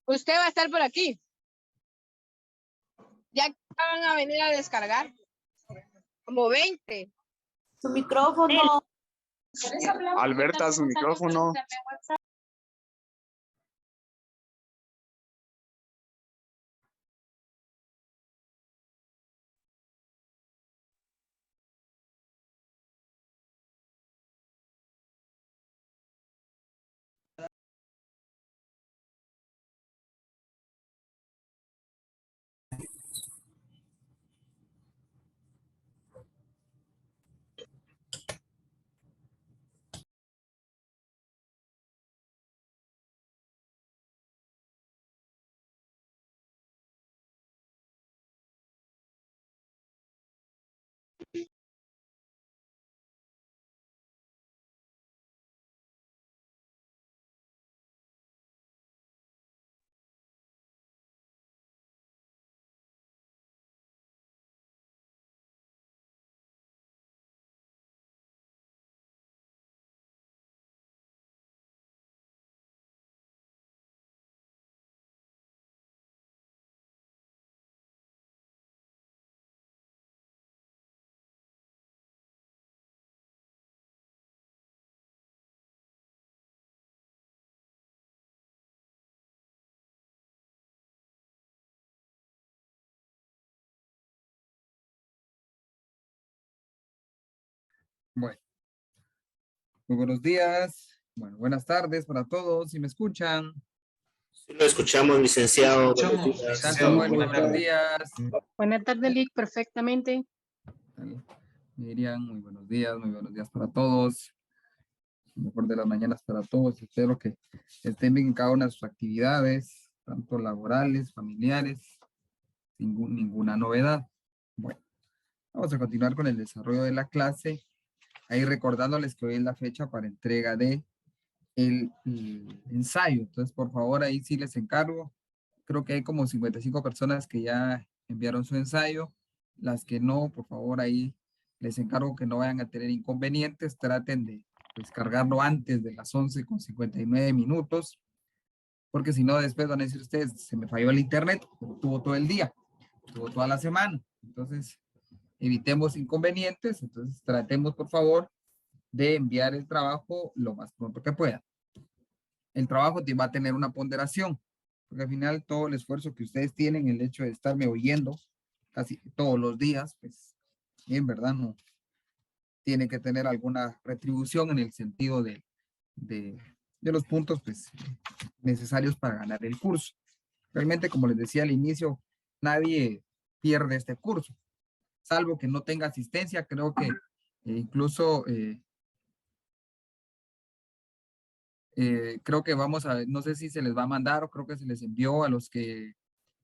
Usted va a estar por aquí. Ya van a venir a descargar. Como 20. Su micrófono. Alberta, su micrófono. Bueno, muy buenos días. Bueno, buenas tardes para todos. ¿Si me escuchan? Sí, lo escuchamos, licenciado. Buenos días. ¿Qué tal, Samuel? Muy buenos días. Buenas tardes, Lick, perfectamente. Miriam, muy buenos días para todos. Mejor de las mañanas para todos. Espero que estén bien en cada una de sus actividades, tanto laborales, familiares, ninguna novedad. Bueno, vamos a continuar con el desarrollo de la clase. Ahí recordándoles que hoy es la fecha para entrega de el ensayo. Entonces, por favor, ahí sí les encargo. Creo que hay como 55 personas que ya enviaron su ensayo. Las que no, por favor, ahí les encargo que no vayan a tener inconvenientes. Traten de descargarlo antes de las 11:59, porque si no, después van a decir ustedes, se me falló el internet, pero tuvo todo el día, tuvo toda la semana. Entonces, evitemos inconvenientes. Entonces, tratemos, por favor, de enviar el trabajo lo más pronto que pueda. El trabajo va a tener una ponderación, porque al final todo el esfuerzo que ustedes tienen, el hecho de estarme oyendo casi todos los días, pues en verdad no tiene que tener alguna retribución en el sentido de los puntos pues, necesarios para ganar el curso. Realmente, como les decía al inicio, nadie pierde este curso. Salvo que no tenga asistencia, creo que incluso creo que vamos a, no sé si se les va a mandar o creo que se les envió a los que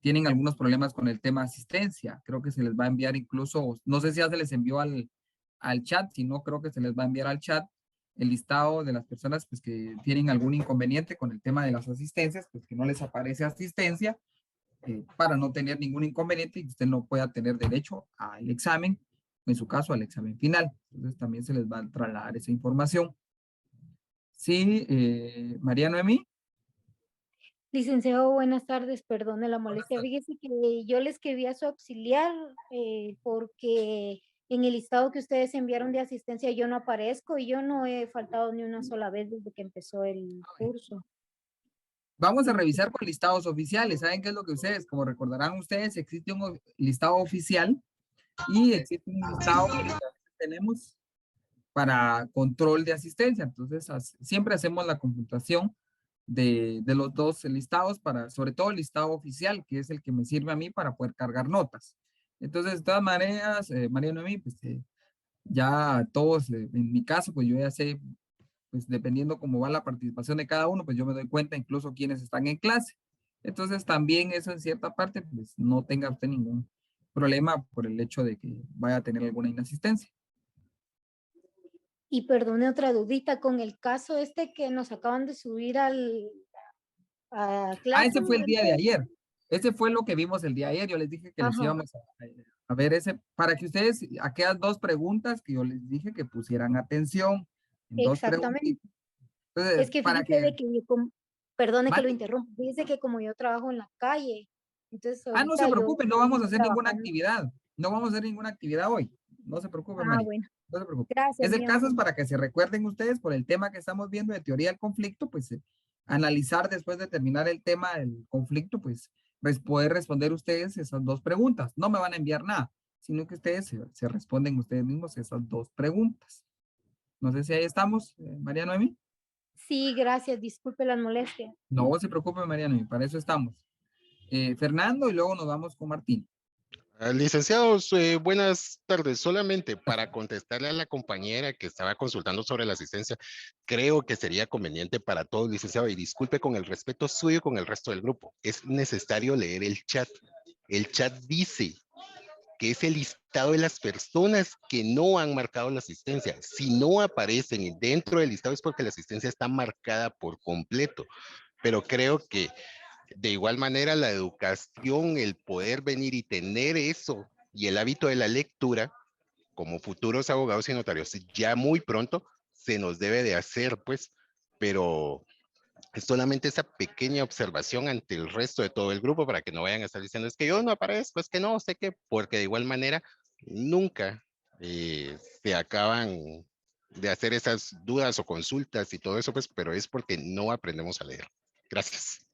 tienen algunos problemas con el tema asistencia. Creo que se les va a enviar incluso, no sé si ya se les envió al chat, si no creo que se les va a enviar al chat el listado de las personas pues, que tienen algún inconveniente con el tema de las asistencias, pues que no les aparece asistencia para no tener ningún inconveniente y que usted no pueda tener derecho al examen, en su caso al examen final. Entonces también se les va a trasladar esa información. Sí, María Noemí. Licenciado, buenas tardes, perdone la molestia. Fíjese que yo le escribí a su auxiliar porque en el listado que ustedes enviaron de asistencia yo no aparezco y yo no he faltado ni una sola vez desde que empezó el curso. Vamos a revisar con listados oficiales. ¿Saben qué es lo que ustedes? Como recordarán ustedes, existe un listado oficial y existe un listado que tenemos para control de asistencia. Entonces, siempre hacemos la computación de los dos listados para, sobre todo el listado oficial, que es el que me sirve a mí para poder cargar notas. Entonces, de todas maneras, María Noemí, pues ya todos, en mi caso, pues yo ya sé, pues dependiendo cómo va la participación de cada uno, pues yo me doy cuenta incluso quiénes están en clase. Entonces, también eso en cierta parte, pues no tenga usted ningún problema por el hecho de que vaya a tener alguna inasistencia. Y perdone otra dudita, con el caso este que nos acaban de subir a clase. Ese fue el día de ayer. Ese fue lo que vimos el día de ayer. Yo les dije que les íbamos a ver ese, para que ustedes, aquellas dos preguntas que yo les dije que pusieran atención. Exactamente. Entonces, Es que para fíjese que... de que yo, perdone que ¿Vale? lo interrumpa, fíjese que como yo trabajo en la calle, entonces Ah, no se ahorita yo preocupen, no vamos a hacer ninguna trabajando. actividad. No vamos a hacer ninguna actividad hoy. No se preocupen, Ah, María. bueno. No se preocupen. Gracias, Ese muy caso es amable. para que se recuerden ustedes por el tema que estamos viendo de teoría del conflicto, pues analizar después de terminar el tema del conflicto, pues poder responder ustedes esas dos preguntas. No me van a enviar nada, sino que ustedes se responden ustedes mismos esas dos preguntas. No sé si ahí estamos, María Noemí. Sí, gracias, disculpe las molestias. No se preocupe, María Noemí, para eso estamos. Fernando y luego nos vamos con Martín. Licenciados, buenas tardes. Solamente para contestarle a la compañera que estaba consultando sobre la asistencia, creo que sería conveniente para todos, licenciado, y disculpe con el respeto suyo y con el resto del grupo, es necesario leer el chat. El chat dice que es el listado de las personas que no han marcado la asistencia. Si no aparecen dentro del listado es porque la asistencia está marcada por completo, pero creo que de igual manera, la educación, el poder venir y tener eso y el hábito de la lectura, como futuros abogados y notarios, ya muy pronto se nos debe de hacer, pues, pero es solamente esa pequeña observación ante el resto de todo el grupo para que no vayan a estar diciendo, es que yo no aparezco, es que no, sé que, porque de igual manera nunca se acaban de hacer esas dudas o consultas y todo eso, pues, pero es porque no aprendemos a leer. Gracias.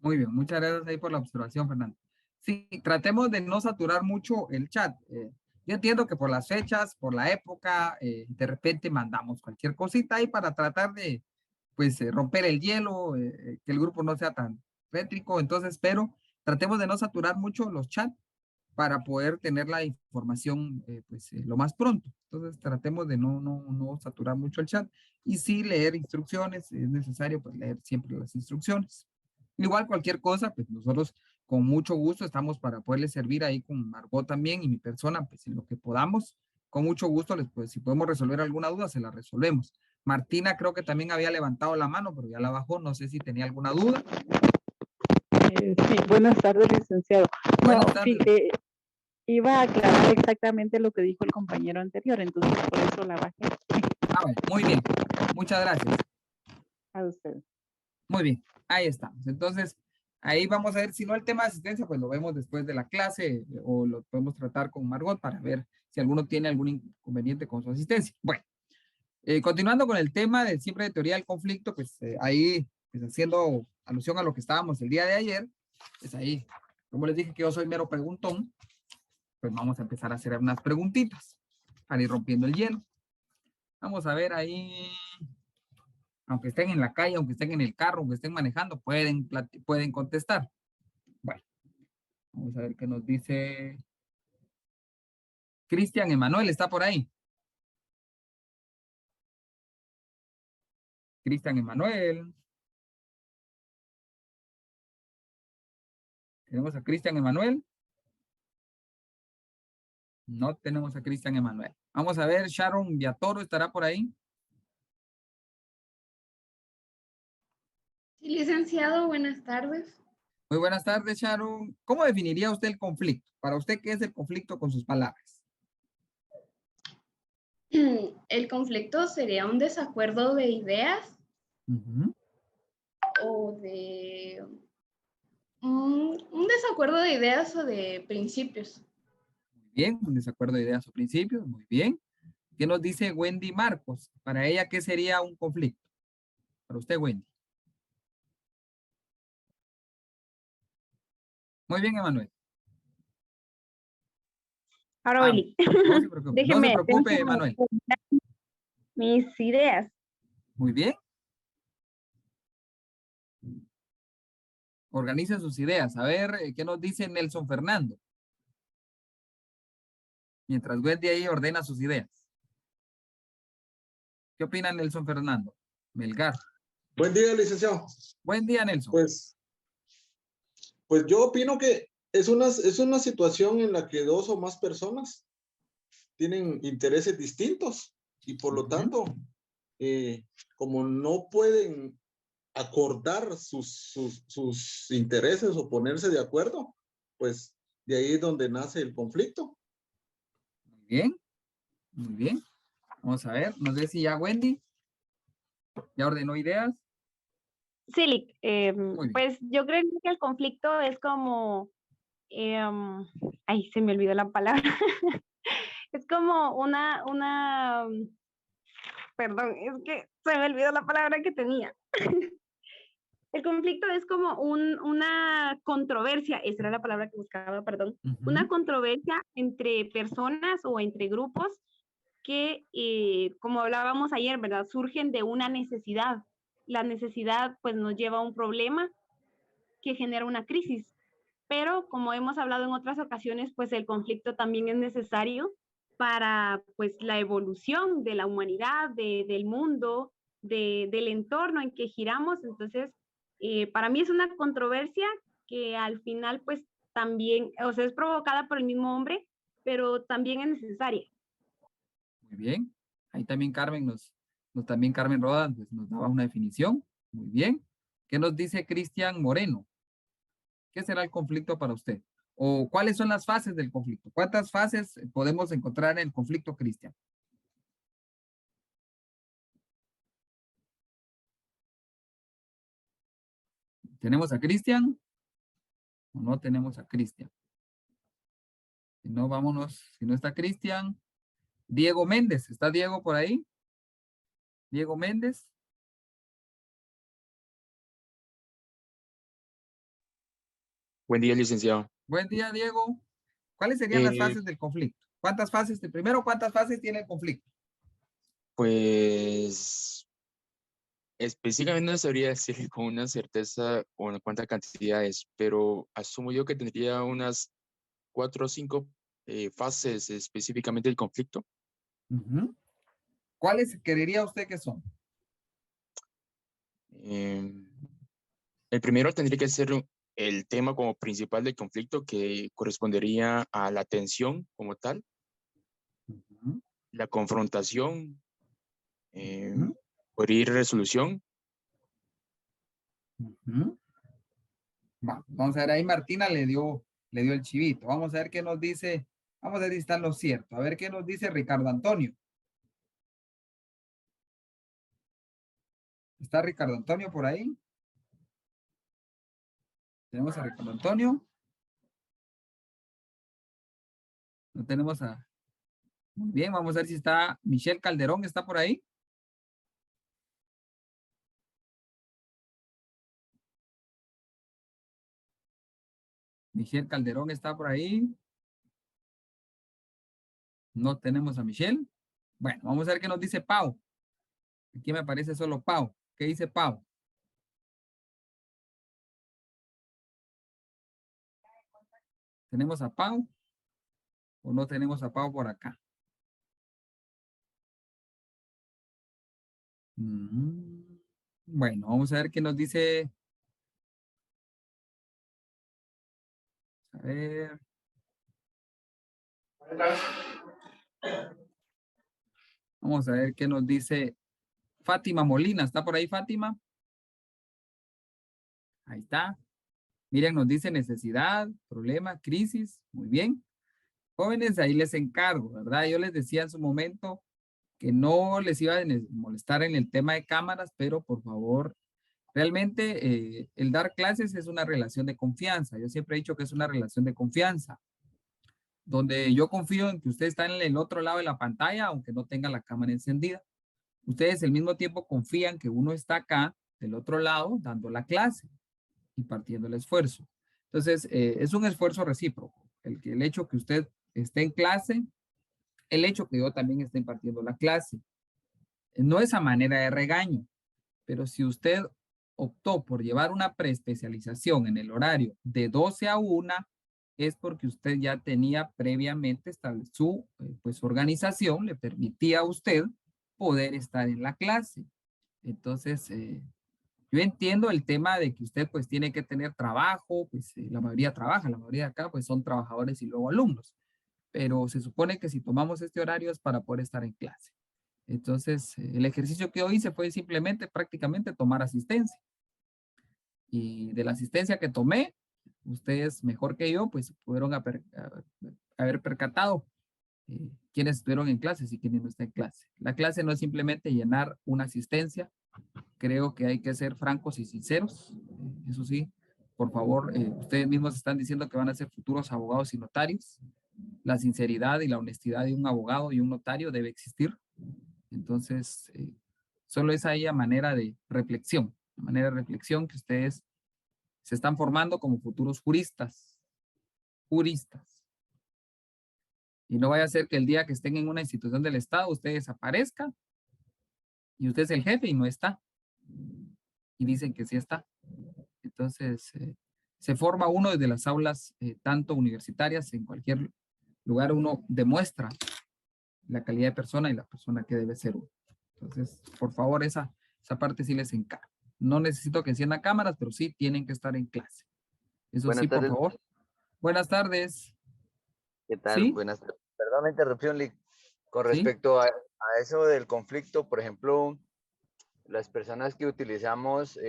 Muy bien, muchas gracias ahí por la observación, Fernando. Sí, tratemos de no saturar mucho el chat. Yo entiendo que por las fechas, por la época, de repente mandamos cualquier cosita ahí para tratar de, pues, romper el hielo, que el grupo no sea tan rétrico. Entonces, pero tratemos de no saturar mucho los chats para poder tener la información, pues, lo más pronto. Entonces, tratemos de no saturar mucho el chat y sí leer instrucciones. Es necesario, pues, leer siempre las instrucciones. Igual cualquier cosa, pues nosotros con mucho gusto estamos para poderles servir ahí con Margot también y mi persona, pues en lo que podamos, con mucho gusto, pues si podemos resolver alguna duda, se la resolvemos. Martina creo que también había levantado la mano, pero ya la bajó, no sé si tenía alguna duda. Sí, buenas tardes, licenciado. Buenas tardes. Iba a aclarar exactamente lo que dijo el compañero anterior, entonces por eso la bajé. Bueno, muy bien, muchas gracias. A usted. Muy bien, ahí estamos. Entonces, ahí vamos a ver, si no el tema de asistencia, pues lo vemos después de la clase o lo podemos tratar con Margot para ver si alguno tiene algún inconveniente con su asistencia. Bueno, continuando con el tema de siempre de teoría del conflicto, pues ahí, pues haciendo alusión a lo que estábamos el día de ayer, pues ahí, como les dije que yo soy mero preguntón, pues vamos a empezar a hacer unas preguntitas para ir rompiendo el hielo. Vamos a ver ahí, aunque estén en la calle, aunque estén en el carro, aunque estén manejando, pueden contestar. Bueno, Vamos a ver qué nos dice Cristian Emanuel, ¿está por ahí? Cristian Emanuel. ¿Tenemos a Cristian Emanuel? No tenemos a Cristian Emanuel. Vamos a ver, Sharon Viatoro, ¿estará por ahí? Sí, licenciado, buenas tardes. Muy buenas tardes, Sharon. ¿Cómo definiría usted el conflicto? Para usted, ¿qué es el conflicto con sus palabras? El conflicto sería un desacuerdo de ideas o de un desacuerdo de ideas o de principios. Muy bien, un desacuerdo de ideas o principios. Muy bien. ¿Qué nos dice Wendy Marcos? Para ella, ¿qué sería un conflicto? Para usted, Wendy. Muy bien, Emanuel. Ahora, Vamos. Willy, No se preocupe, no se déjeme preocupe, Emanuel. mis ideas. Muy bien. Organice sus ideas. A ver, ¿qué nos dice Nelson Fernando? Mientras Wendy ahí ordena sus ideas. ¿Qué opina Nelson Fernando? Melgar. Buen día, licenciado. Buen día, Nelson. Pues yo opino que es una situación en la que dos o más personas tienen intereses distintos y por lo tanto, como no pueden acordar sus intereses o ponerse de acuerdo, pues de ahí es donde nace el conflicto. Muy bien, muy bien. Vamos a ver, no sé si ya Wendy ya ordenó ideas. Sí, Muy bien. pues yo creo que el conflicto es como, ay, se me olvidó la palabra. Es como perdón, es que se me olvidó la palabra que tenía. El conflicto es como una controversia, esa era la palabra que buscaba, perdón, una controversia entre personas o entre grupos que, como hablábamos ayer, ¿verdad? Surgen de una necesidad. La necesidad pues nos lleva a un problema que genera una crisis. Pero como hemos hablado en otras ocasiones, pues el conflicto también es necesario para pues la evolución de la humanidad, del mundo, del entorno en que giramos. Entonces, para mí es una controversia que al final pues también, o sea, es provocada por el mismo hombre, pero también es necesaria. Muy bien. Ahí también Carmen también Carmen Rodas pues, nos daba una definición. Muy bien. ¿Qué nos dice Cristian Moreno? ¿Qué será el conflicto para usted? ¿O cuáles son las fases del conflicto? ¿Cuántas fases podemos encontrar en el conflicto, Cristian? ¿Tenemos a Cristian? ¿O no tenemos a Cristian? Si no, vámonos. Si no está Cristian. Diego Méndez. ¿Está Diego por ahí? Diego Méndez. Buen día, licenciado. Buen día, Diego. ¿Cuáles serían las fases del conflicto? ¿Cuántas fases? Primero, ¿cuántas fases tiene el conflicto? Pues específicamente no sabría decir con una certeza o en cuántas cantidades, pero asumo yo que tendría unas 4 o 5 fases específicamente del conflicto. ¿Cuáles creería usted que son? El primero tendría que ser el tema como principal del conflicto, que correspondería a la tensión como tal, la confrontación, por ir resolución. Vamos a ver, ahí Martina le dio el chivito. Vamos a ver qué nos dice. Vamos a ver si está en lo cierto. A ver qué nos dice Ricardo Antonio. ¿Está Ricardo Antonio por ahí? ¿Tenemos a Ricardo Antonio? No tenemos a... Muy bien, vamos a ver si está Michelle Calderón. ¿Está por ahí? Michelle Calderón está por ahí. No tenemos a Michelle. Bueno, vamos a ver qué nos dice Pau. Aquí me aparece solo Pau. ¿Qué dice Pau? ¿Tenemos a Pau? ¿O no tenemos a Pau por acá? Bueno, vamos a ver qué nos dice. A ver. Vamos a ver qué nos dice Fátima Molina. ¿Está por ahí, Fátima? Ahí está. Miren, nos dice necesidad, problema, crisis. Muy bien. Jóvenes, ahí les encargo, ¿verdad? Yo les decía en su momento que no les iba a molestar en el tema de cámaras, pero por favor, realmente el dar clases es una relación de confianza. Yo siempre he dicho que es una relación de confianza, donde yo confío en que usted está en el otro lado de la pantalla, aunque no tenga la cámara encendida. Ustedes al mismo tiempo confían que uno está acá, del otro lado, dando la clase y partiendo el esfuerzo. Entonces, es un esfuerzo recíproco. El hecho que usted esté en clase, el hecho que yo también esté impartiendo la clase. No es a manera de regaño, pero si usted optó por llevar una preespecialización en el horario de 12 a 1, es porque usted ya tenía previamente su pues, organización, le permitía a usted poder estar en la clase. Entonces, yo entiendo el tema de que usted pues tiene que tener trabajo, pues la mayoría trabaja, la mayoría de acá pues son trabajadores y luego alumnos. Pero se supone que si tomamos este horario es para poder estar en clase. Entonces, el ejercicio que yo hice fue simplemente prácticamente tomar asistencia. Y de la asistencia que tomé, ustedes mejor que yo, pues pudieron haber percatado quiénes estuvieron en clases y quiénes no están en clase. La clase no es simplemente llenar una asistencia. Creo que hay que ser francos y sinceros. Eso sí, por favor, ustedes mismos están diciendo que van a ser futuros abogados y notarios. La sinceridad y la honestidad de un abogado y un notario debe existir. Entonces, solo es ahí a manera de reflexión que ustedes se están formando como futuros juristas. Y no vaya a ser que el día que estén en una institución del Estado, usted desaparezca y usted es el jefe y no está. Y dicen que sí está. Entonces, se forma uno desde las aulas, tanto universitarias, en cualquier lugar uno demuestra la calidad de persona y la persona que debe ser uno. Entonces, por favor, esa parte sí les encargo. No necesito que enciendan cámaras, pero sí tienen que estar en clase. Eso Buenas sí, por tardes. favor. Buenas tardes. ¿Qué tal? ¿Sí? Buenas tardes. Perdón la interrupción, Lick. Con ¿Sí? respecto a eso del conflicto, por ejemplo, las personas que utilizamos,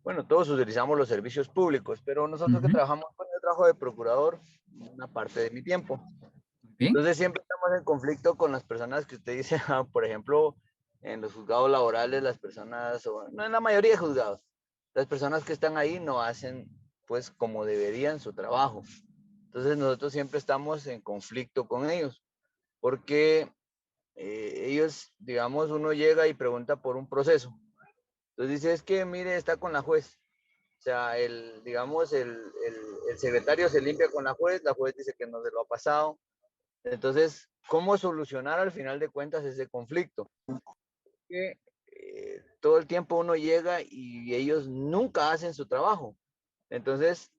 bueno, todos utilizamos los servicios públicos, pero nosotros que trabajamos con el trabajo de procurador, una parte de mi tiempo. Entonces siempre estamos en conflicto con las personas que usted dice, por ejemplo, en los juzgados laborales, las personas, o no en la mayoría de juzgados, las personas que están ahí no hacen pues como deberían su trabajo. Entonces nosotros siempre estamos en conflicto con ellos, porque ellos, digamos, uno llega y pregunta por un proceso. Entonces dice, es que mire, está con la juez. O sea, digamos, el secretario se limpia con la juez dice que no se lo ha pasado. Entonces, ¿cómo solucionar al final de cuentas ese conflicto? Que todo el tiempo uno llega y ellos nunca hacen su trabajo. Entonces,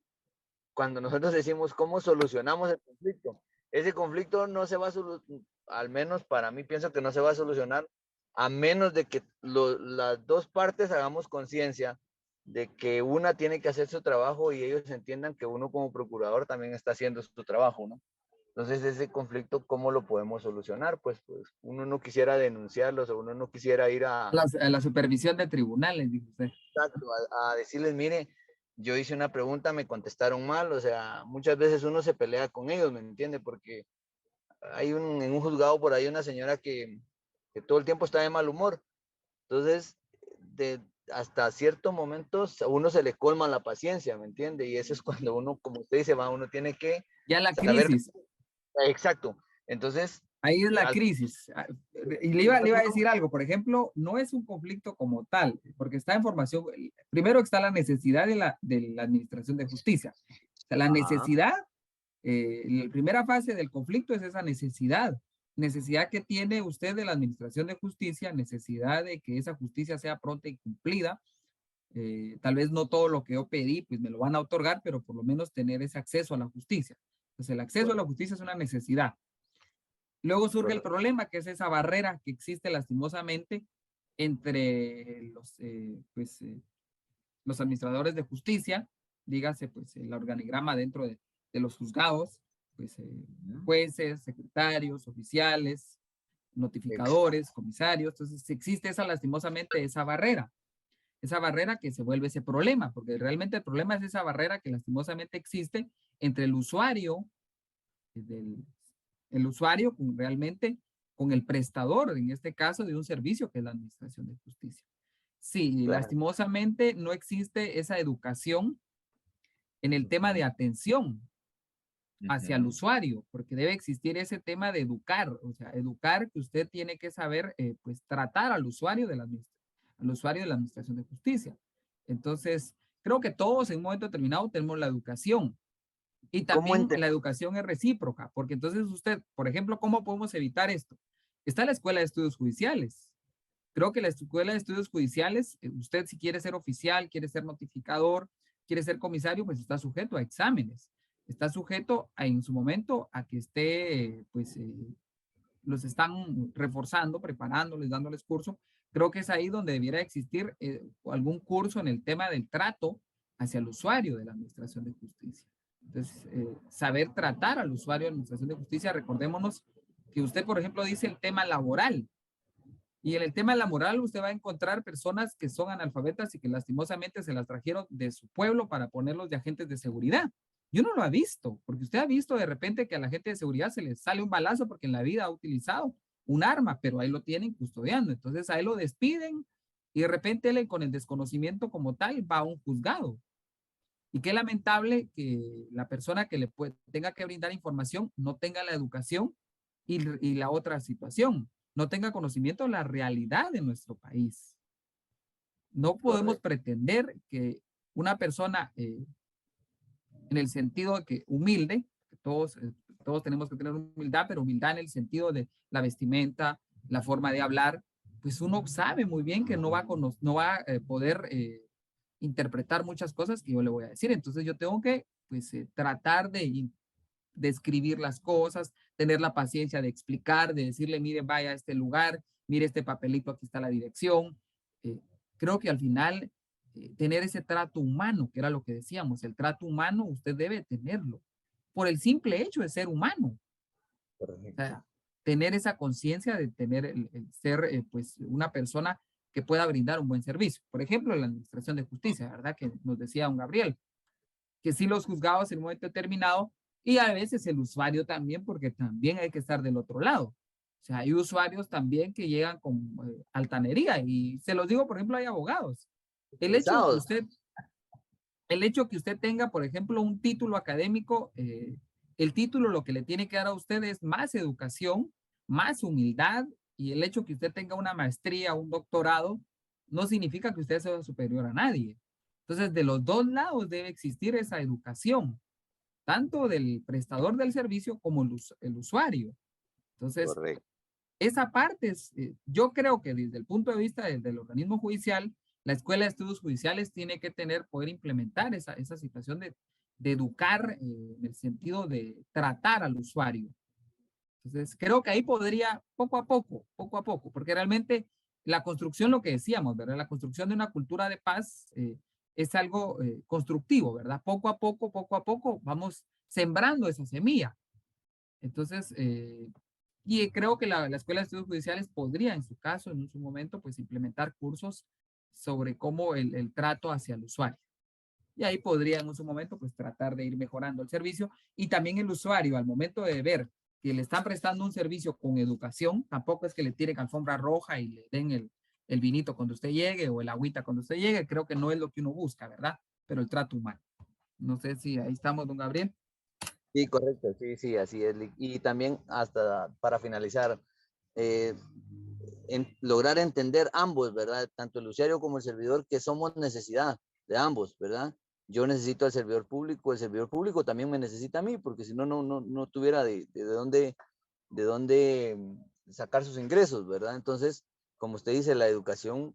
cuando nosotros decimos cómo solucionamos el conflicto, ese conflicto no se va a solucionar, al menos para mí pienso que no se va a solucionar a menos de que las dos partes hagamos conciencia de que una tiene que hacer su trabajo y ellos entiendan que uno como procurador también está haciendo su trabajo, ¿no? Entonces ese conflicto, ¿cómo lo podemos solucionar? Pues uno no quisiera denunciarlos o uno no quisiera ir a la supervisión de tribunales, dice usted. Exacto, a decirles, mire, yo hice una pregunta, me contestaron mal, o sea, muchas veces uno se pelea con ellos, ¿me entiende? Porque hay en un juzgado por ahí una señora que todo el tiempo está de mal humor. Entonces, hasta ciertos momentos a uno se le colma la paciencia, ¿me entiende? Y eso es cuando uno, como usted dice, uno tiene que ya la saber, crisis. Exacto. Entonces, ahí es la crisis. Y le iba a decir algo, por ejemplo, no es un conflicto como tal, porque está en formación. Primero está la necesidad de la administración de justicia. O sea, la necesidad, la primera fase del conflicto es esa necesidad que tiene usted de la administración de justicia, necesidad de que esa justicia sea pronta y cumplida, tal vez no todo lo que yo pedí, pues me lo van a otorgar, pero por lo menos tener ese acceso a la justicia. Entonces el acceso a la justicia es una necesidad. Luego surge el problema, que es esa barrera que existe lastimosamente entre los administradores de justicia, dígase pues el organigrama dentro de los juzgados, pues jueces, secretarios, oficiales, notificadores, comisarios. Entonces existe lastimosamente esa barrera que se vuelve ese problema, porque realmente el problema es esa barrera que lastimosamente existe entre el usuario, realmente con el prestador, en este caso de un servicio que es la administración de justicia. Sí, Claro. lastimosamente no existe esa educación en el tema de atención hacia el usuario, porque debe existir ese tema de educar, o sea, educar que usted tiene que saber, pues, tratar al usuario de la administración de justicia. Entonces, creo que todos en un momento determinado tenemos la educación. Y también la educación es recíproca, porque entonces usted, por ejemplo, ¿cómo podemos evitar esto? Está la Escuela de Estudios Judiciales. Creo que la Escuela de Estudios Judiciales, usted si quiere ser oficial, quiere ser notificador, quiere ser comisario, pues está sujeto a exámenes. Está sujeto en su momento a que esté, pues, los están reforzando, preparándoles, dándoles curso. Creo que es ahí donde debiera existir algún curso en el tema del trato hacia el usuario de la administración de justicia. Entonces, saber tratar al usuario de la administración de justicia, recordémonos que usted, por ejemplo, dice el tema laboral. Y en el tema laboral usted va a encontrar personas que son analfabetas y que lastimosamente se las trajeron de su pueblo para ponerlos de agentes de seguridad. Yo no lo ha visto, porque usted ha visto de repente que a la gente de seguridad se le sale un balazo porque en la vida ha utilizado un arma, pero ahí lo tienen custodiando. Entonces a él lo despiden y de repente él con el desconocimiento como tal va a un juzgado. Y qué lamentable que la persona que tenga que brindar información no tenga la educación y la otra situación, no tenga conocimiento de la realidad de nuestro país. No podemos pretender que una persona, en el sentido de que humilde, que todos tenemos que tener humildad, pero humildad en el sentido de la vestimenta, la forma de hablar, pues uno sabe muy bien que no va a poder interpretar muchas cosas que yo le voy a decir. Entonces yo tengo que pues, tratar de escribir las cosas, tener la paciencia de explicar, de decirle, mire, vaya a este lugar, mire este papelito, aquí está la dirección. Creo que al final tener ese trato humano, que era lo que decíamos, el trato humano usted debe tenerlo por el simple hecho de ser humano. O sea, tener esa conciencia de tener el ser pues una persona que pueda brindar un buen servicio. Por ejemplo, en la administración de justicia, ¿verdad? Que nos decía don Gabriel, que sí los juzgados en un momento determinado y a veces el usuario también, porque también hay que estar del otro lado. O sea, hay usuarios también que llegan con altanería y se los digo, por ejemplo, hay abogados. El hecho que usted tenga, por ejemplo, un título académico, el título lo que le tiene que dar a usted es más educación, más humildad, y el hecho que usted tenga una maestría, un doctorado, no significa que usted sea superior a nadie. Entonces, de los dos lados debe existir esa educación, tanto del prestador del servicio como el usuario. Entonces, esa parte es, yo creo que desde el punto de vista del organismo judicial, la Escuela de Estudios Judiciales tiene que poder implementar esa situación de educar en el sentido de tratar al usuario. Entonces, creo que ahí podría poco a poco, porque realmente la construcción, lo que decíamos, ¿verdad? La construcción de una cultura de paz es algo constructivo, ¿verdad? Poco a poco vamos sembrando esa semilla. Entonces, y creo que la Escuela de Estudios Judiciales podría, en su caso, en su momento, pues implementar cursos sobre cómo el trato hacia el usuario. Y ahí podría en su momento, pues tratar de ir mejorando el servicio. Y también el usuario, al momento de ver que le están prestando un servicio con educación, tampoco es que le tiren alfombra roja y le den el vinito cuando usted llegue o el agüita cuando usted llegue. Creo que no es lo que uno busca, ¿verdad? Pero el trato humano. No sé si ahí estamos, don Gabriel. Sí, correcto, sí, así es. Y también hasta para finalizar, lograr entender ambos, ¿verdad? Tanto el usuario como el servidor, que somos necesidad de ambos, ¿verdad? Yo necesito al servidor público también me necesita a mí, porque si no, no tuviera de dónde sacar sus ingresos, ¿verdad? Entonces, como usted dice, la educación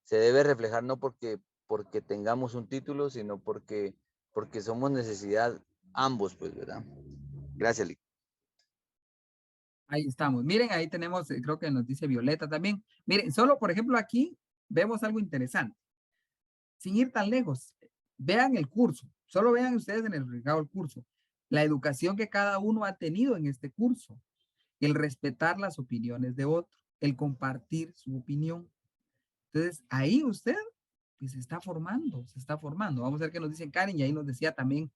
se debe reflejar no porque tengamos un título, sino porque somos necesidad ambos, pues, ¿verdad? Gracias, Lick. Ahí estamos. Miren, ahí tenemos, creo que nos dice Violeta también. Miren, solo por ejemplo aquí vemos algo interesante. Sin ir tan lejos, vean el curso. Solo vean ustedes en el regalo el curso. La educación que cada uno ha tenido en este curso. El respetar las opiniones de otro. El compartir su opinión. Entonces, ahí usted pues, se está formando. Vamos a ver qué nos dice Karen. Y ahí nos decía también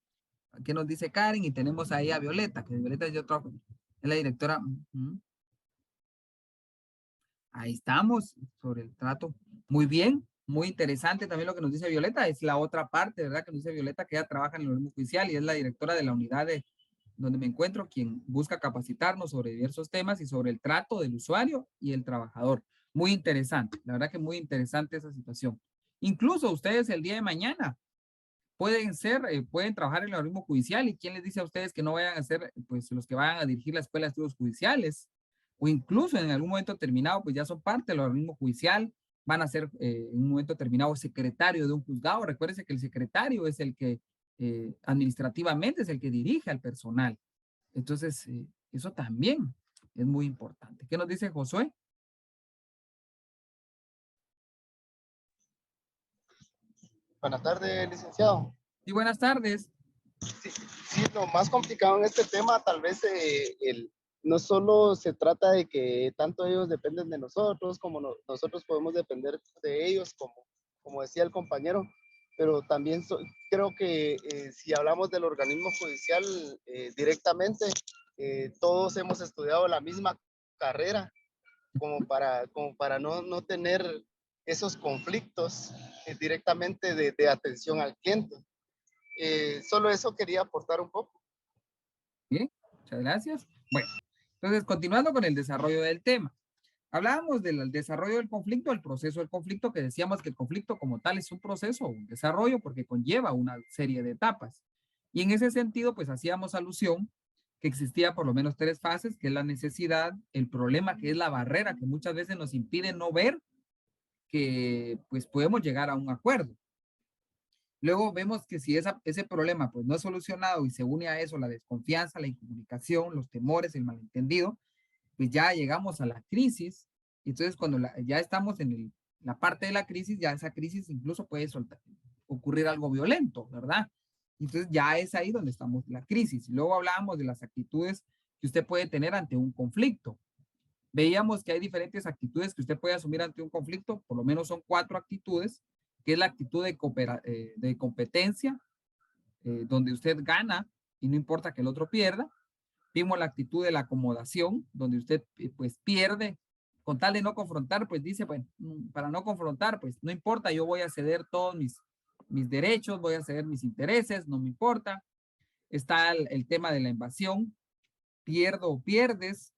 qué nos dice Karen. Y tenemos ahí a Violeta, que Violeta es la directora. Ahí estamos, sobre el trato. Muy bien, muy interesante también lo que nos dice Violeta. Es la otra parte, ¿verdad? Que nos dice Violeta, que ella trabaja en el organismo judicial y es la directora de la unidad donde me encuentro, quien busca capacitarnos sobre diversos temas y sobre el trato del usuario y el trabajador. Muy interesante, la verdad que muy interesante esa situación. Incluso ustedes el día de mañana pueden trabajar en el organismo judicial, y quién les dice a ustedes que no vayan a ser pues los que vayan a dirigir la escuela de estudios judiciales, o incluso en algún momento determinado pues ya son parte del organismo judicial, van a ser en un momento determinado secretario de un juzgado. Recuérdense que el secretario es el que administrativamente es el que dirige al personal. Entonces eso también es muy importante. ¿Qué nos dice Josué? Buenas tardes, licenciado. Sí, buenas tardes. Sí, lo más complicado en este tema tal vez no solo se trata de que tanto ellos dependen de nosotros como nosotros podemos depender de ellos, como decía el compañero, pero también creo que si hablamos del organismo judicial directamente, todos hemos estudiado la misma carrera como para no tener esos conflictos directamente de atención al cliente. Solo eso quería aportar un poco. Bien, muchas gracias. Bueno, entonces continuando con el desarrollo del tema. Hablábamos del desarrollo del conflicto, el proceso del conflicto, que decíamos que el conflicto como tal es un proceso, un desarrollo, porque conlleva una serie de etapas. Y en ese sentido, pues hacíamos alusión que existía por lo menos 3 fases, que es la necesidad, el problema, que es la barrera, que muchas veces nos impide no ver que pues podemos llegar a un acuerdo. Luego vemos que si ese problema pues no es solucionado y se une a eso la desconfianza, la incomunicación, los temores, el malentendido, pues ya llegamos a la crisis. Entonces cuando ya estamos en la parte de la crisis, ya esa crisis incluso puede ocurrir algo violento, ¿verdad? Entonces ya es ahí donde estamos en la crisis. Y luego hablábamos de las actitudes que usted puede tener ante un conflicto. Veíamos que hay diferentes actitudes que usted puede asumir ante un conflicto, por lo menos son 4 actitudes, que es la actitud de competencia, donde usted gana y no importa que el otro pierda. Vimos la actitud de la acomodación, donde usted pues pierde, con tal de no confrontar, pues dice, bueno, para no confrontar, pues no importa, yo voy a ceder todos mis derechos, voy a ceder mis intereses, no me importa. Está el tema de la invasión, pierdo o pierdes.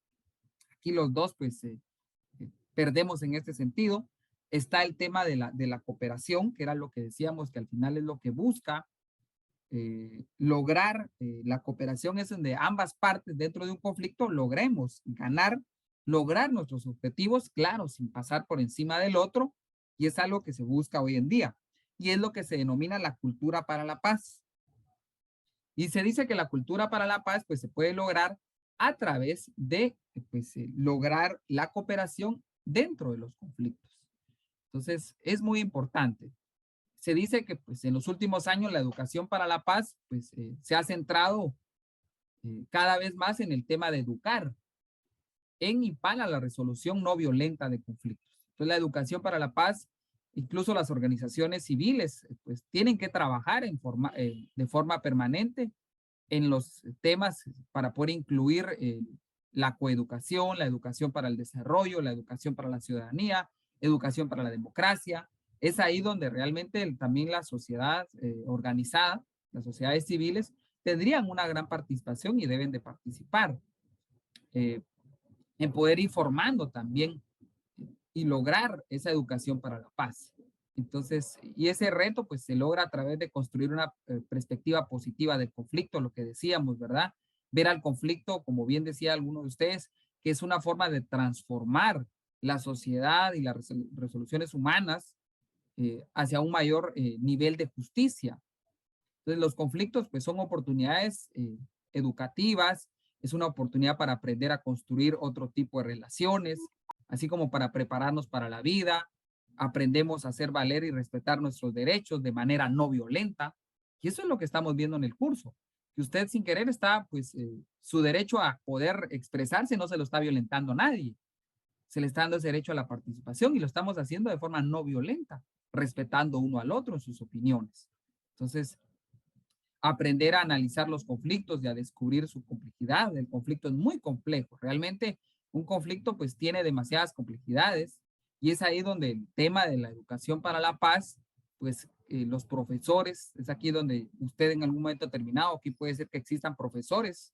Aquí los dos pues perdemos en este sentido. Está el tema de la cooperación, que era lo que decíamos que al final es lo que busca lograr. La cooperación es donde ambas partes dentro de un conflicto logremos lograr nuestros objetivos, claro, sin pasar por encima del otro, y es algo que se busca hoy en día, y es lo que se denomina la cultura para la paz. Y se dice que la cultura para la paz pues se puede lograr a través de pues, lograr la cooperación dentro de los conflictos. Entonces, es muy importante. Se dice que pues, en los últimos años la educación para la paz pues, se ha centrado cada vez más en el tema de educar en y para la resolución no violenta de conflictos. Entonces, la educación para la paz, incluso las organizaciones civiles, pues tienen que trabajar de forma permanente en los temas para poder incluir la coeducación, la educación para el desarrollo, la educación para la ciudadanía, educación para la democracia. Es ahí donde realmente también la sociedad organizada, las sociedades civiles, tendrían una gran participación y deben de participar en poder ir formando también y lograr esa educación para la paz. Entonces, y ese reto pues se logra a través de construir una perspectiva positiva del conflicto, lo que decíamos, ¿verdad? Ver al conflicto, como bien decía alguno de ustedes, que es una forma de transformar la sociedad y las resoluciones humanas hacia un mayor nivel de justicia. Entonces, los conflictos pues son oportunidades educativas, es una oportunidad para aprender a construir otro tipo de relaciones, así como para prepararnos para la vida. Aprendemos a hacer valer y respetar nuestros derechos de manera no violenta. Y eso es lo que estamos viendo en el curso, que usted sin querer está, pues, su derecho a poder expresarse no se lo está violentando a nadie. Se le está dando ese derecho a la participación y lo estamos haciendo de forma no violenta, respetando uno al otro en sus opiniones. Entonces, aprender a analizar los conflictos y a descubrir su complejidad. El conflicto es muy complejo. Realmente un conflicto pues tiene demasiadas complejidades y es ahí donde el tema de la educación para la paz, pues los profesores, es aquí donde usted en algún momento terminado, aquí puede ser que existan profesores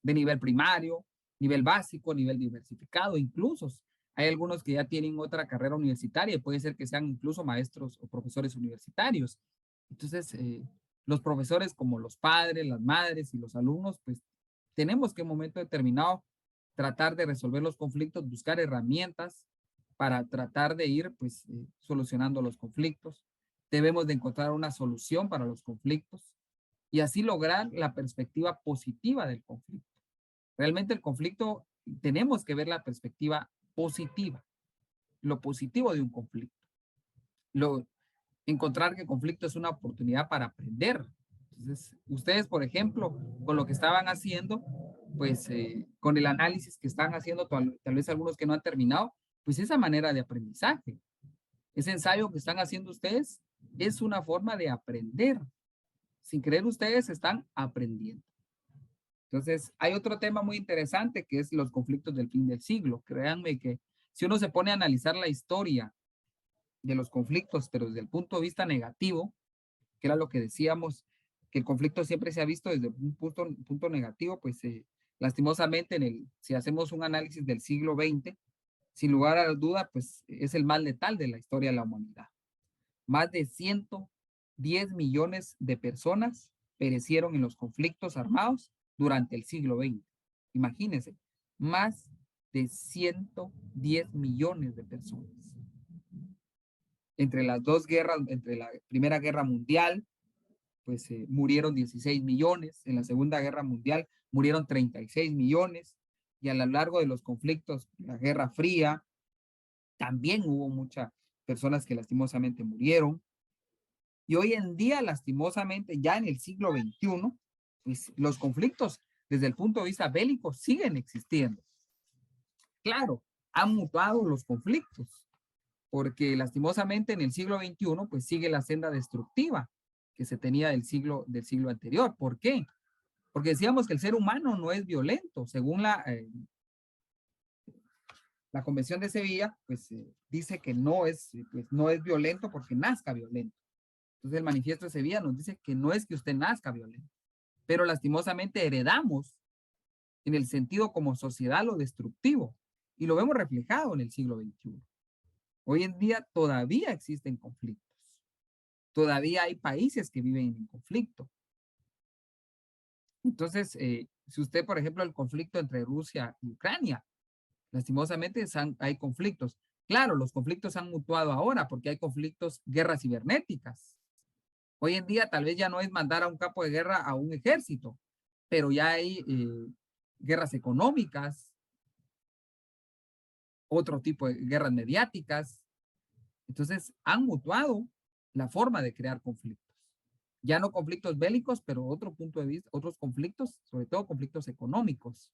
de nivel primario, nivel básico, nivel diversificado, incluso hay algunos que ya tienen otra carrera universitaria y puede ser que sean incluso maestros o profesores universitarios. Entonces, los profesores como los padres, las madres y los alumnos, pues tenemos que en un momento determinado tratar de resolver los conflictos, buscar herramientas para tratar de ir pues solucionando los conflictos. Debemos de encontrar una solución para los conflictos y así lograr la perspectiva positiva del conflicto. Realmente el conflicto, tenemos que ver la perspectiva positiva, lo positivo de un conflicto. Encontrar que el conflicto es una oportunidad para aprender. Entonces, ustedes, por ejemplo, con lo que estaban haciendo, pues con el análisis que están haciendo, tal vez algunos que no han terminado, pues esa manera de aprendizaje, ese ensayo que están haciendo ustedes es una forma de aprender. Sin creer, ustedes están aprendiendo. Entonces, hay otro tema muy interesante que es los conflictos del fin del siglo. Créanme que si uno se pone a analizar la historia de los conflictos, pero desde el punto de vista negativo, que era lo que decíamos, que el conflicto siempre se ha visto desde un punto negativo, pues lastimosamente si hacemos un análisis del siglo XX, sin lugar a duda, pues es el más letal de la historia de la humanidad. Más de 110 millones de personas perecieron en los conflictos armados durante el siglo XX. Imagínense, más de 110 millones de personas. Entre las dos guerras, entre la Primera Guerra Mundial, pues murieron 16 millones, en la Segunda Guerra Mundial murieron 36 millones, y a lo largo de los conflictos, la Guerra Fría, también hubo muchas personas que lastimosamente murieron. Y hoy en día, lastimosamente, ya en el siglo XXI, pues los conflictos desde el punto de vista bélico siguen existiendo. Claro, han mutado los conflictos, porque lastimosamente en el siglo XXI pues sigue la senda destructiva que se tenía del siglo anterior. ¿Por qué? Porque decíamos que el ser humano no es violento. Según la Convención de Sevilla, pues dice que no es violento porque nazca violento. Entonces el Manifiesto de Sevilla nos dice que no es que usted nazca violento, pero lastimosamente heredamos en el sentido como sociedad lo destructivo y lo vemos reflejado en el siglo XXI. Hoy en día todavía existen conflictos. Todavía hay países que viven en conflicto. Entonces, si usted, por ejemplo, el conflicto entre Rusia y Ucrania, lastimosamente hay conflictos. Claro, los conflictos han mutuado ahora porque hay conflictos, guerras cibernéticas. Hoy en día tal vez ya no es mandar a un campo de guerra a un ejército, pero ya hay guerras económicas, otro tipo de guerras mediáticas. Entonces, han mutuado la forma de crear conflictos. Ya no conflictos bélicos, pero otro punto de vista, otros conflictos, sobre todo conflictos económicos,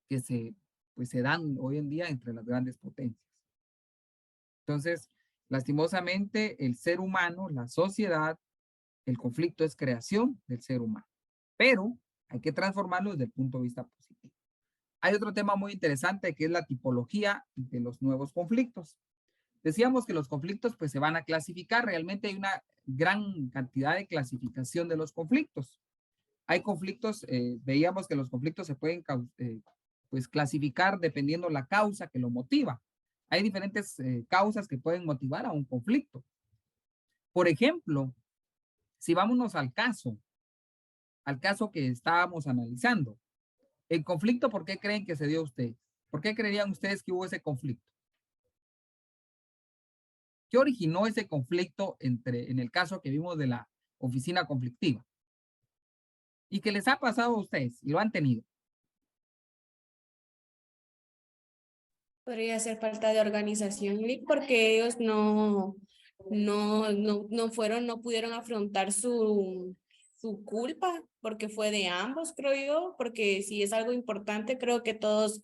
que se dan hoy en día entre las grandes potencias. Entonces, lastimosamente, el ser humano, la sociedad, el conflicto es creación del ser humano, pero hay que transformarlo desde el punto de vista positivo. Hay otro tema muy interesante que es la tipología de los nuevos conflictos. Decíamos que los conflictos pues se van a clasificar. Realmente hay una gran cantidad de clasificación de los conflictos. Hay conflictos, veíamos que los conflictos se pueden pues clasificar dependiendo la causa que lo motiva. Hay diferentes causas que pueden motivar a un conflicto. Por ejemplo, si vámonos al caso que estábamos analizando, el conflicto, ¿por qué creen que se dio a ustedes? ¿Por qué creerían ustedes que hubo ese conflicto? ¿Qué originó ese conflicto en el caso que vimos de la oficina conflictiva? ¿Y qué les ha pasado a ustedes? Y lo han tenido. Podría ser falta de organización, Lick, porque ellos no pudieron afrontar su culpa, porque fue de ambos, creo yo, porque si es algo importante, creo que todos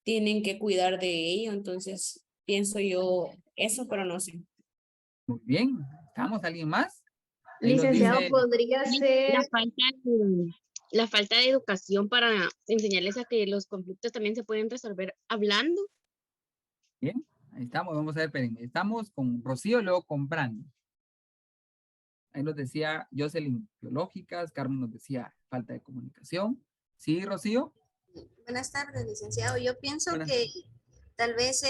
tienen que cuidar de ello, entonces pienso yo eso, pero no sé. Muy bien, ¿estamos alguien más? Ahí nos Licenciado, dice- podría ser La falta de educación para enseñarles a que los conflictos también se pueden resolver hablando. Bien, ahí estamos, vamos a ver, espérenme. Estamos con Rocío y luego con Brandon. Ahí nos decía Jocelyn, biológicas, Carmen nos decía falta de comunicación. ¿Sí, Rocío? Buenas tardes, licenciado. Yo pienso Buenas. que tal vez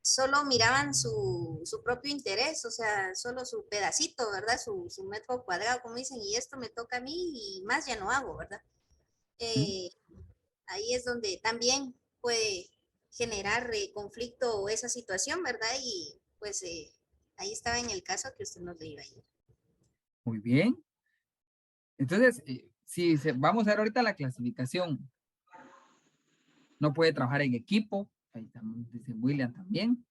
solo miraban su propio interés, o sea, solo su pedacito, ¿verdad? Su metro cuadrado, como dicen, y esto me toca a mí y más ya no hago, ¿verdad? Ahí es donde también puede generar conflicto esa situación, ¿verdad? Y pues ahí estaba en el caso que usted nos leía ayer. Muy bien. Entonces, vamos a ver ahorita la clasificación. No puede trabajar en equipo. Ahí también dice William también.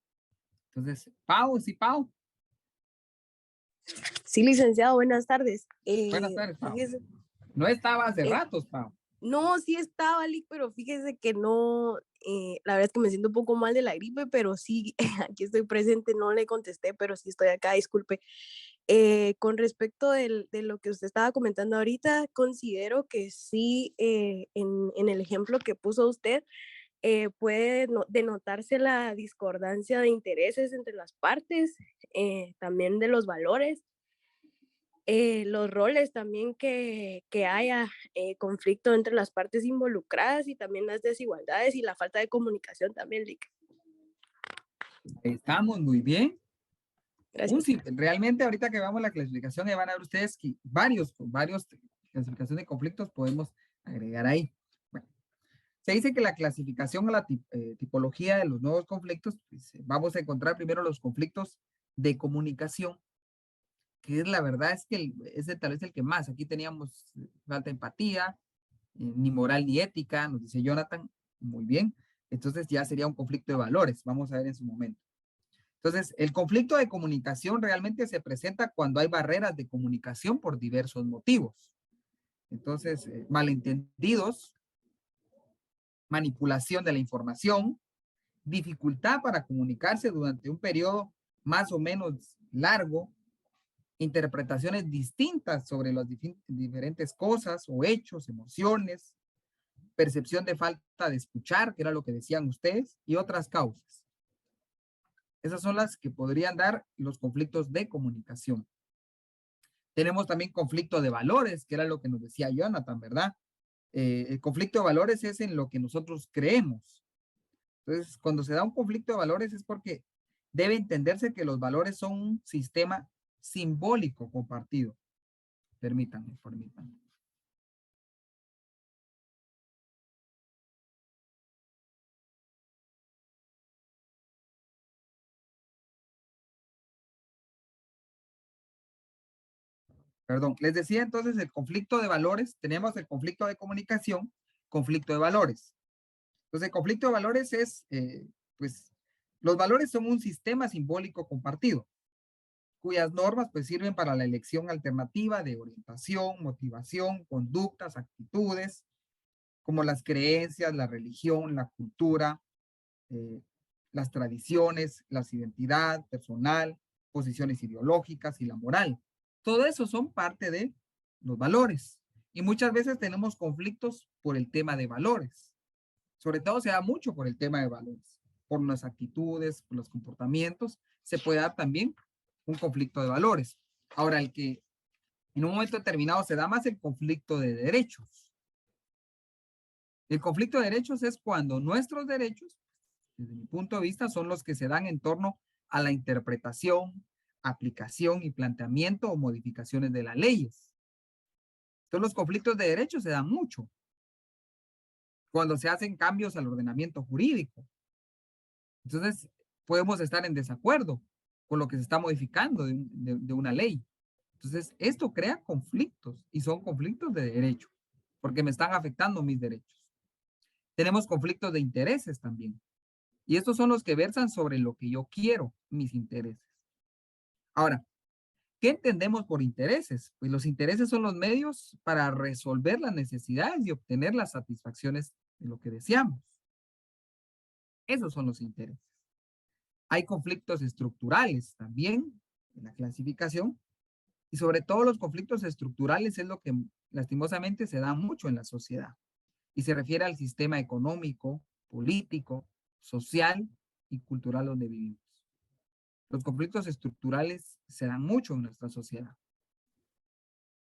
Entonces, Pau, sí, Pau. Sí, licenciado, buenas tardes. Buenas tardes, Pau. Fíjese, No estaba hace ratos, Pau. no, sí estaba, Lick, pero fíjese que no, la verdad es que me siento un poco mal de la gripe, pero sí, aquí estoy presente, no le contesté, pero sí estoy acá, disculpe. Con respecto de lo que usted estaba comentando ahorita, considero que sí, en el ejemplo que puso usted, puede denotarse la discordancia de intereses entre las partes, también de los valores, los roles también que haya conflicto entre las partes involucradas y también las desigualdades y la falta de comunicación también, Lick. Estamos muy bien. Realmente ahorita que vamos a la clasificación, van a ver ustedes que varios clasificaciones de conflictos podemos agregar ahí. Bueno, se dice que la clasificación a la tipología de los nuevos conflictos, pues, vamos a encontrar primero los conflictos de comunicación, que es la verdad es que ese tal vez el que más. Aquí teníamos falta de empatía, ni moral ni ética, nos dice Jonathan. Muy bien. Entonces ya sería un conflicto de valores. Vamos a ver en su momento. Entonces, el conflicto de comunicación realmente se presenta cuando hay barreras de comunicación por diversos motivos. Entonces, malentendidos, manipulación de la información, dificultad para comunicarse durante un periodo más o menos largo, interpretaciones distintas sobre las diferentes cosas o hechos, emociones, percepción de falta de escuchar, que era lo que decían ustedes, y otras causas. Esas son las que podrían dar los conflictos de comunicación. Tenemos también conflicto de valores, que era lo que nos decía Jonathan, ¿verdad? El conflicto de valores es en lo que nosotros creemos. Entonces, cuando se da un conflicto de valores es porque debe entenderse que los valores son un sistema simbólico compartido. Permítanme. Perdón, les decía entonces el conflicto de valores, tenemos el conflicto de comunicación, conflicto de valores. Entonces el conflicto de valores es, pues, los valores son un sistema simbólico compartido, cuyas normas pues sirven para la elección alternativa de orientación, motivación, conductas, actitudes, como las creencias, la religión, la cultura, las tradiciones, la identidad personal, posiciones ideológicas y la moral. Todo eso son parte de los valores. Y muchas veces tenemos conflictos por el tema de valores. Sobre todo se da mucho por el tema de valores. Por las actitudes, por los comportamientos, se puede dar también un conflicto de valores. Ahora, el que en un momento determinado se da más el conflicto de derechos. El conflicto de derechos es cuando nuestros derechos, desde mi punto de vista, son los que se dan en torno a la interpretación, aplicación y planteamiento o modificaciones de las leyes. Entonces los conflictos de derechos se dan mucho cuando se hacen cambios al ordenamiento jurídico. Entonces podemos estar en desacuerdo con lo que se está modificando de una ley. Entonces, esto crea conflictos y son conflictos de derecho, porque me están afectando mis derechos. Tenemos conflictos de intereses también. Y estos son los que versan sobre lo que yo quiero, mis intereses. Ahora, ¿qué entendemos por intereses? Pues los intereses son los medios para resolver las necesidades y obtener las satisfacciones de lo que deseamos. Esos son los intereses. Hay conflictos estructurales también en la clasificación, y sobre todo los conflictos estructurales es lo que lastimosamente se da mucho en la sociedad y se refiere al sistema económico, político, social y cultural donde vivimos. Los conflictos estructurales se dan mucho en nuestra sociedad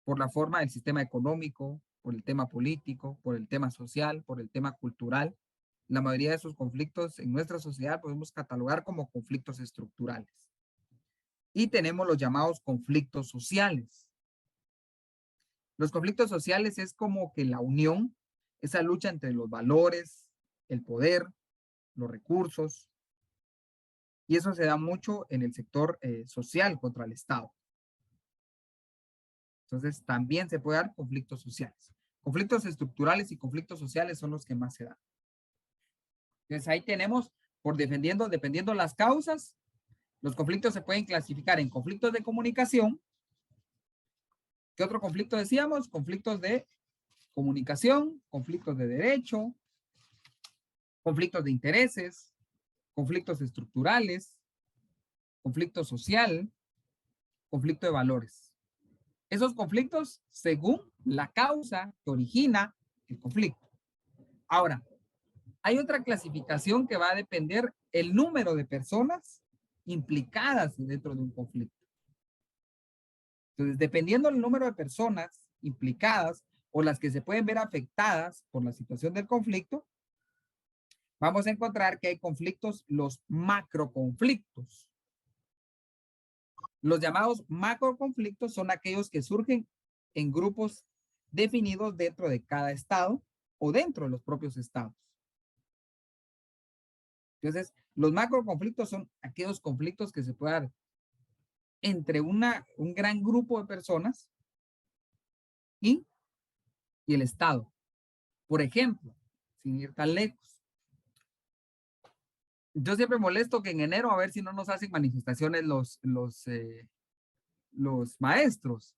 por la forma del sistema económico, por el tema político, por el tema social, por el tema cultural. La mayoría de esos conflictos en nuestra sociedad podemos catalogar como conflictos estructurales. Y tenemos los llamados conflictos sociales. Los conflictos sociales es como que la unión, esa lucha entre los valores, el poder, los recursos, y eso se da mucho en el sector social contra el Estado. Entonces, también se puede dar conflictos sociales. Conflictos estructurales y conflictos sociales son los que más se dan. Entonces, ahí tenemos, dependiendo las causas, los conflictos se pueden clasificar en conflictos de comunicación. ¿Qué otro conflicto decíamos? Conflictos de comunicación, conflictos de derecho, conflictos de intereses, conflictos estructurales, conflicto social, conflicto de valores. Esos conflictos según la causa que origina el conflicto. Ahora, hay otra clasificación que va a depender el número de personas implicadas dentro de un conflicto. Entonces, dependiendo del número de personas implicadas o las que se pueden ver afectadas por la situación del conflicto, vamos a encontrar que hay conflictos, los macroconflictos. Los llamados macroconflictos son aquellos que surgen en grupos definidos dentro de cada estado o dentro de los propios estados. Entonces, los macroconflictos son aquellos conflictos que se pueden dar entre un gran grupo de personas y el Estado. Por ejemplo, sin ir tan lejos, yo siempre molesto que en enero a ver si no nos hacen manifestaciones los maestros,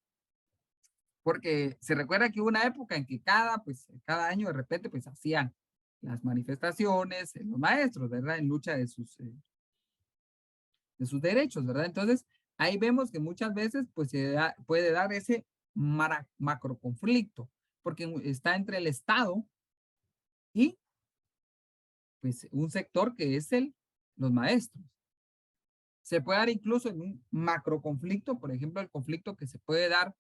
porque se recuerda que hubo una época en que cada año de repente pues hacían las manifestaciones los maestros, ¿verdad? En lucha de sus derechos, ¿verdad? Entonces, ahí vemos que muchas veces pues puede dar ese macroconflicto, porque está entre el Estado y pues un sector que es los maestros. Se puede dar incluso en un macroconflicto, por ejemplo, el conflicto que se puede dar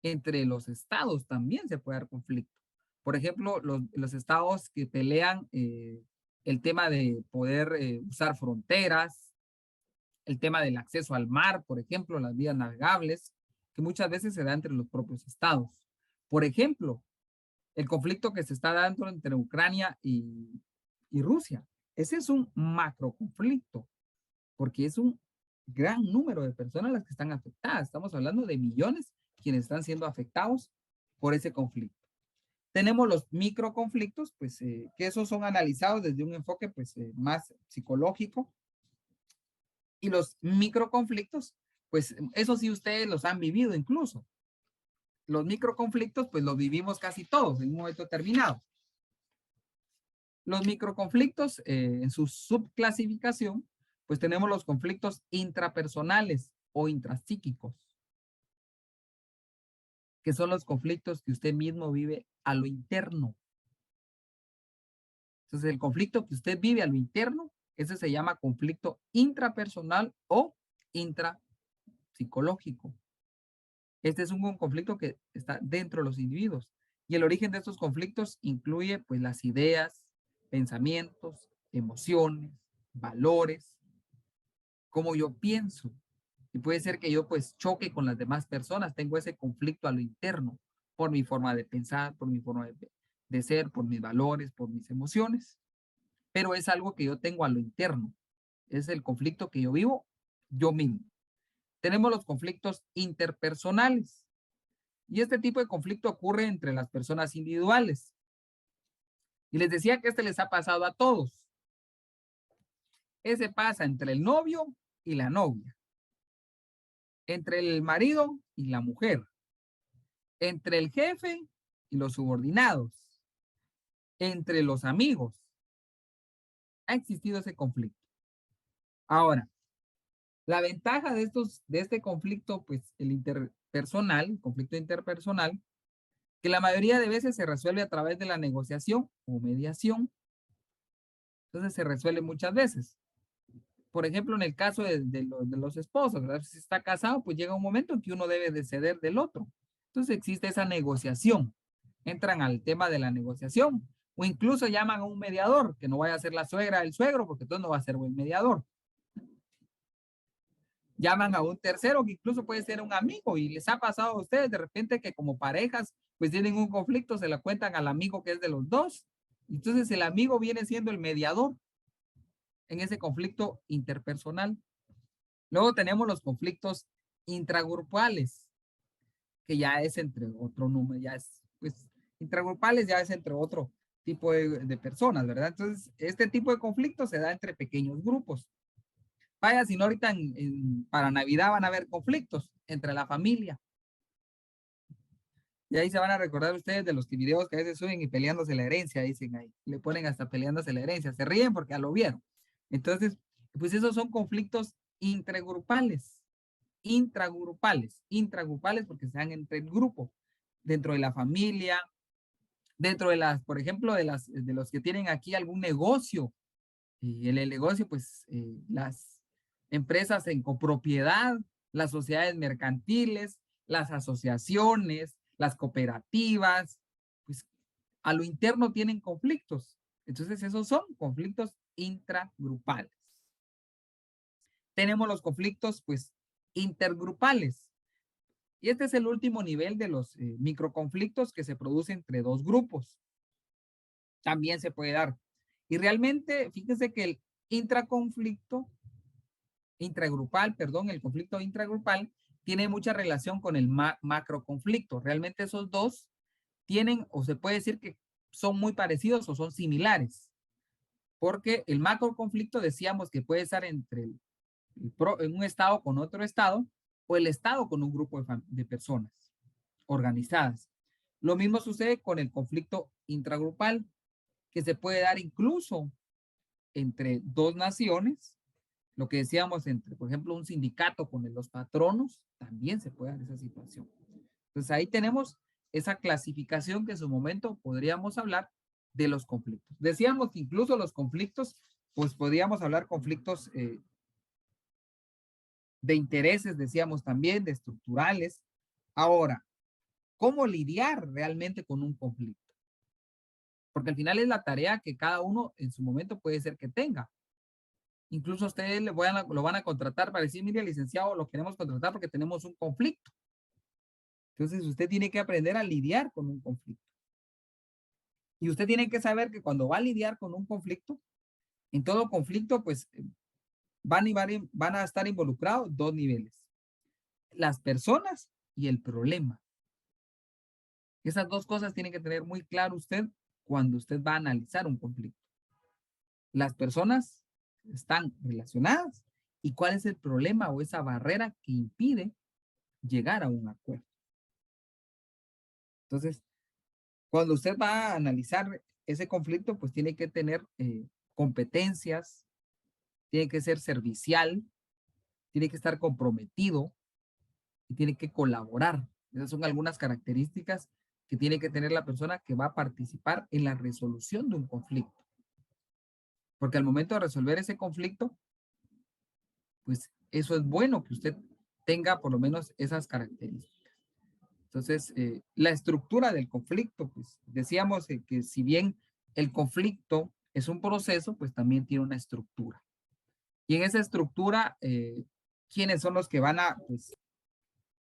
entre los estados, también se puede dar conflicto. Por ejemplo, los estados que pelean el tema de poder usar fronteras, el tema del acceso al mar, por ejemplo, las vías navegables, que muchas veces se da entre los propios estados. Por ejemplo, el conflicto que se está dando entre Ucrania y Rusia. Ese es un macroconflicto, porque es un gran número de personas las que están afectadas. Estamos hablando de millones quienes están siendo afectados por ese conflicto. Tenemos los microconflictos, pues que esos son analizados desde un enfoque pues más psicológico. Y los microconflictos, pues eso sí ustedes los han vivido incluso. Los microconflictos pues los vivimos casi todos en un momento determinado. Los microconflictos en su subclasificación, pues tenemos los conflictos intrapersonales o intrapsíquicos, que son los conflictos que usted mismo vive a lo interno. Entonces, el conflicto que usted vive a lo interno, ese se llama conflicto intrapersonal o intrapsicológico. Este es un conflicto que está dentro de los individuos. Y el origen de estos conflictos incluye, pues, las ideas, pensamientos, emociones, valores, cómo yo pienso. Y puede ser que yo, pues, choque con las demás personas. Tengo ese conflicto a lo interno por mi forma de pensar, por mi forma de ser, por mis valores, por mis emociones. Pero es algo que yo tengo a lo interno. Es el conflicto que yo vivo yo mismo. Tenemos los conflictos interpersonales. Y este tipo de conflicto ocurre entre las personas individuales. Y les decía que este les ha pasado a todos. Ese pasa entre el novio y la novia. Entre el marido y la mujer. Entre el jefe y los subordinados. Entre los amigos. Ha existido ese conflicto. Ahora, la ventaja de este conflicto, pues el conflicto interpersonal, que la mayoría de veces se resuelve a través de la negociación o mediación. Entonces se resuelve muchas veces. Por ejemplo, en el caso de los esposos, ¿verdad? Si está casado, pues llega un momento en que uno debe de ceder del otro. Entonces existe esa negociación. Entran al tema de la negociación. O incluso llaman a un mediador, que no vaya a ser la suegra del suegro, porque entonces no va a ser buen mediador. Llaman a un tercero, que incluso puede ser un amigo, y les ha pasado a ustedes de repente que como parejas, pues tienen un conflicto, se la cuentan al amigo que es de los dos. Entonces el amigo viene siendo el mediador en ese conflicto interpersonal. Luego tenemos los conflictos intragrupales, que ya es entre otro número, ya es, pues, intragrupales ya es entre otro tipo de personas, ¿verdad? Entonces, este tipo de conflicto se da entre pequeños grupos. Vaya, si no ahorita para Navidad van a haber conflictos entre la familia. Y ahí se van a recordar ustedes de los videos que a veces suben y peleándose la herencia, dicen ahí. Le ponen hasta peleándose la herencia. Se ríen porque ya lo vieron. Entonces, pues esos son conflictos intragrupales porque se dan entre el grupo, dentro de la familia, dentro de las, por ejemplo, de los que tienen aquí algún negocio. Y en el negocio, pues, las empresas en copropiedad, las sociedades mercantiles, las asociaciones, las cooperativas, pues a lo interno tienen conflictos. Entonces esos son conflictos intragrupales. Tenemos los conflictos, pues, intergrupales. Y este es el último nivel de los microconflictos que se producen entre dos grupos. También se puede dar. Y realmente, fíjense que el el conflicto intragrupal tiene mucha relación con el macroconflicto. Realmente esos dos tienen, o se puede decir que son muy parecidos o son similares. Porque el macroconflicto decíamos que puede estar entre en un estado con otro estado o el estado con un grupo de personas organizadas. Lo mismo sucede con el conflicto intragrupal, que se puede dar incluso entre dos naciones. Lo que decíamos entre, por ejemplo, un sindicato con los patronos, también se puede dar esa situación. Entonces ahí tenemos esa clasificación que en su momento podríamos hablar de los conflictos. Decíamos que incluso los conflictos, pues podríamos hablar conflictos de intereses, decíamos también, de estructurales. Ahora, ¿cómo lidiar realmente con un conflicto? Porque al final es la tarea que cada uno en su momento puede ser que tenga. Incluso ustedes lo van a contratar para decir, mire, licenciado, lo queremos contratar porque tenemos un conflicto. Entonces usted tiene que aprender a lidiar con un conflicto. Y usted tiene que saber que cuando va a lidiar con un conflicto, en todo conflicto, pues van a estar involucrados dos niveles. Las personas y el problema. Esas dos cosas tienen que tener muy claro usted cuando usted va a analizar un conflicto. Las personas están relacionadas y cuál es el problema o esa barrera que impide llegar a un acuerdo. Entonces, cuando usted va a analizar ese conflicto, pues tiene que tener competencias, tiene que ser servicial, tiene que estar comprometido y tiene que colaborar. Esas son algunas características que tiene que tener la persona que va a participar en la resolución de un conflicto. Porque al momento de resolver ese conflicto, pues eso es bueno que usted tenga por lo menos esas características. Entonces, la estructura del conflicto, pues decíamos que si bien el conflicto es un proceso, pues también tiene una estructura. Y en esa estructura, ¿quiénes son los que van a pues,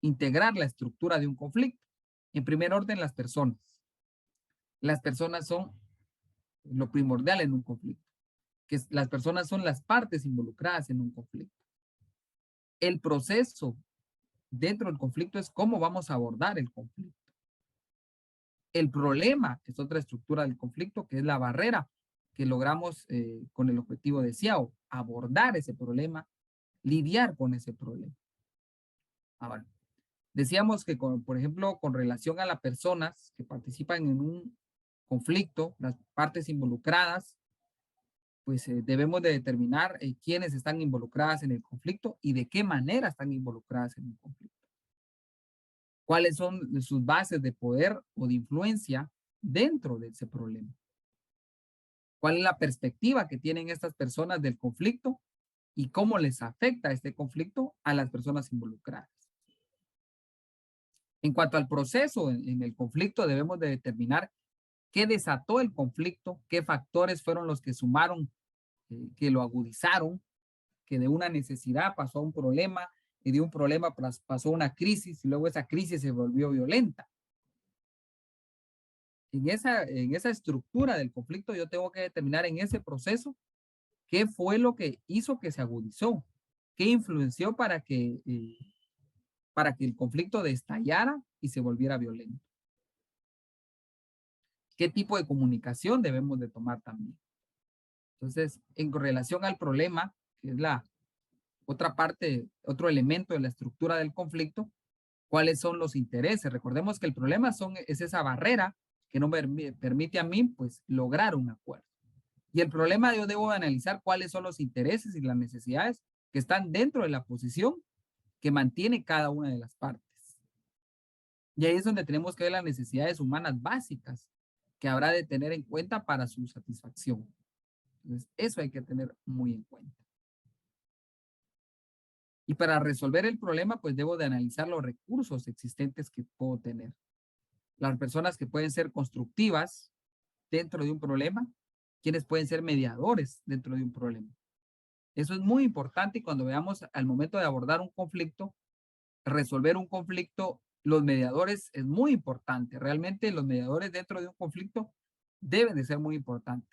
integrar la estructura de un conflicto? En primer orden, las personas. Las personas son lo primordial en un conflicto. Que las personas son las partes involucradas en un conflicto. El proceso dentro del conflicto es cómo vamos a abordar el conflicto. El problema es otra estructura del conflicto, que es la barrera que logramos con el objetivo deseado, abordar ese problema, lidiar con ese problema. Ahora, decíamos que, por ejemplo, con relación a las personas que participan en un conflicto, las partes involucradas, pues debemos de determinar quiénes están involucradas en el conflicto y de qué manera están involucradas en el conflicto. Cuáles son sus bases de poder o de influencia dentro de ese problema. Cuál es la perspectiva que tienen estas personas del conflicto y cómo les afecta este conflicto a las personas involucradas. En cuanto al proceso en el conflicto, debemos de determinar qué desató el conflicto, qué factores fueron los que sumaron, que lo agudizaron, que de una necesidad pasó a un problema, y de un problema pasó a una crisis, y luego esa crisis se volvió violenta. En esa estructura del conflicto yo tengo que determinar en ese proceso qué fue lo que hizo que se agudizó, qué influenció para que el conflicto destallara y se volviera violento. ¿Qué tipo de comunicación debemos de tomar también? Entonces, en relación al problema, que es la otra parte, otro elemento de la estructura del conflicto, ¿cuáles son los intereses? Recordemos que el problema es esa barrera que no me permite a mí, pues, lograr un acuerdo. Y el problema yo debo analizar cuáles son los intereses y las necesidades que están dentro de la posición que mantiene cada una de las partes. Y ahí es donde tenemos que ver las necesidades humanas básicas que habrá de tener en cuenta para su satisfacción. Entonces, eso hay que tener muy en cuenta. Y para resolver el problema, pues debo de analizar los recursos existentes que puedo tener. Las personas que pueden ser constructivas dentro de un problema, quienes pueden ser mediadores dentro de un problema. Eso es muy importante y cuando veamos al momento de abordar un conflicto, resolver un conflicto, los mediadores es muy importante. Realmente los mediadores dentro de un conflicto deben de ser muy importantes.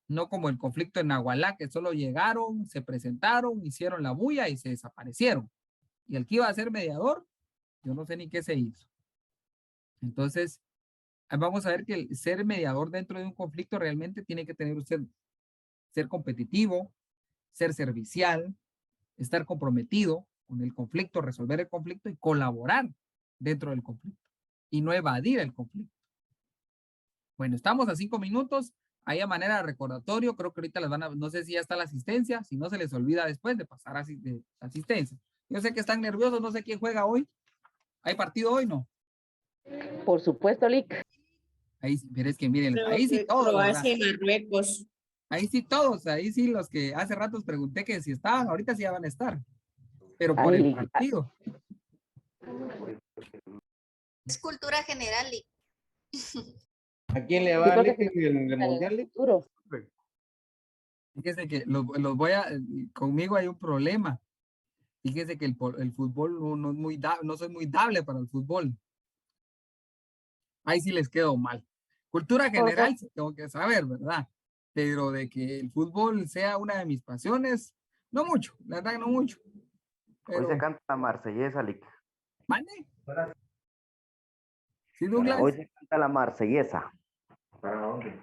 No como el conflicto en Nahualá, que solo llegaron, se presentaron, hicieron la bulla y se desaparecieron. Y el que iba a ser mediador, yo no sé ni qué se hizo. Entonces, vamos a ver que el ser mediador dentro de un conflicto realmente tiene que tener usted, ser competitivo, ser servicial, estar comprometido con el conflicto, resolver el conflicto y colaborar dentro del conflicto y no evadir el conflicto. Bueno, estamos a 5 minutos. Ahí a manera de recordatorio, creo que ahorita les van a, no sé si ya está la asistencia, si no se les olvida después de pasar a asistencia. Yo sé que están nerviosos, no sé quién juega hoy. ¿Hay partido hoy, no? Por supuesto, Lick. Ahí, pero es que miren, ahí sí todos. Croacia y Marruecos. Ahí sí todos, ahí sí los que hace ratos pregunté que si estaban, ahorita sí ya van a estar. Pero por el partido. Es cultura general. ¿A quién le va a dar en el mundial? Fíjese que los voy a, conmigo hay un problema. Fíjese que el fútbol no soy muy dable para el fútbol. Ahí sí les quedo mal. Cultura general sí tengo que saber, ¿verdad? Pero de que el fútbol sea una de mis pasiones, no mucho, la verdad no mucho. Pero... Hoy se canta la marsellesa, Lick. ¿Mande? ¿Sí, Douglas? Hoy se canta la marsellesa.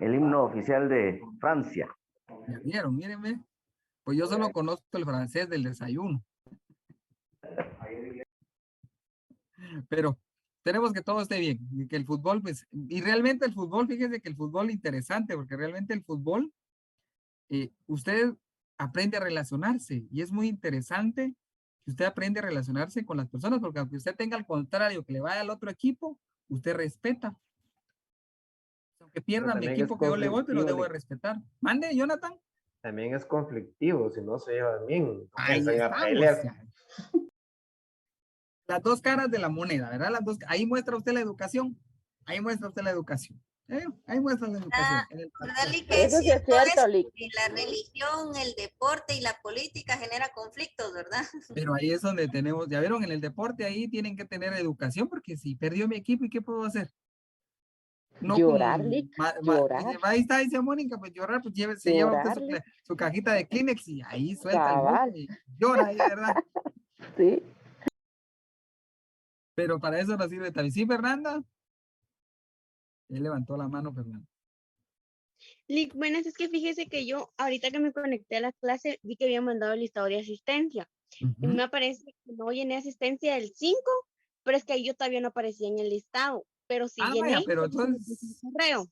El himno oficial de Francia. ¿Ya vieron? Mírenme. Pues yo solo conozco el francés del desayuno. Pero tenemos que todo esté bien. Y que el fútbol, pues, y realmente el fútbol, fíjense que el fútbol es interesante, porque realmente el fútbol, usted aprende a relacionarse. Y es muy interesante que usted aprende a relacionarse con las personas, porque aunque usted tenga al contrario que le vaya al otro equipo, usted respeta. Aunque pierda mi equipo que yo le voy, pero debo de respetar. Mande, Jonathan. También es conflictivo, si no se llevan bien. Ahí las dos caras de la moneda, ¿verdad? Ahí muestra usted la educación. Ahí muestra usted la educación. Ahí muestra la educación. Eso sí es cierto, Lick. La religión, el deporte y la política genera conflictos, ¿verdad? Pero ahí es donde tenemos, ya vieron, en el deporte ahí tienen que tener educación, porque si perdió mi equipo, ¿y qué puedo hacer? No llorar, Lick, llorar. Ahí está, dice Mónica, pues llorar, pues se lleva usted su cajita de Kleenex y ahí suelta el y llora, ahí, ¿verdad? Sí. Pero para eso no sirve también. ¿Sí, Fernanda? Él levantó la mano, Fernanda. Lick, buenas, es que fíjese que yo, ahorita que me conecté a la clase, vi que había mandado el listado de asistencia. Y me aparece que no llené asistencia del 5, pero es que ahí yo todavía no aparecía en el listado. Pero sí llené, vaya, pero entonces me entonces... puse un correo.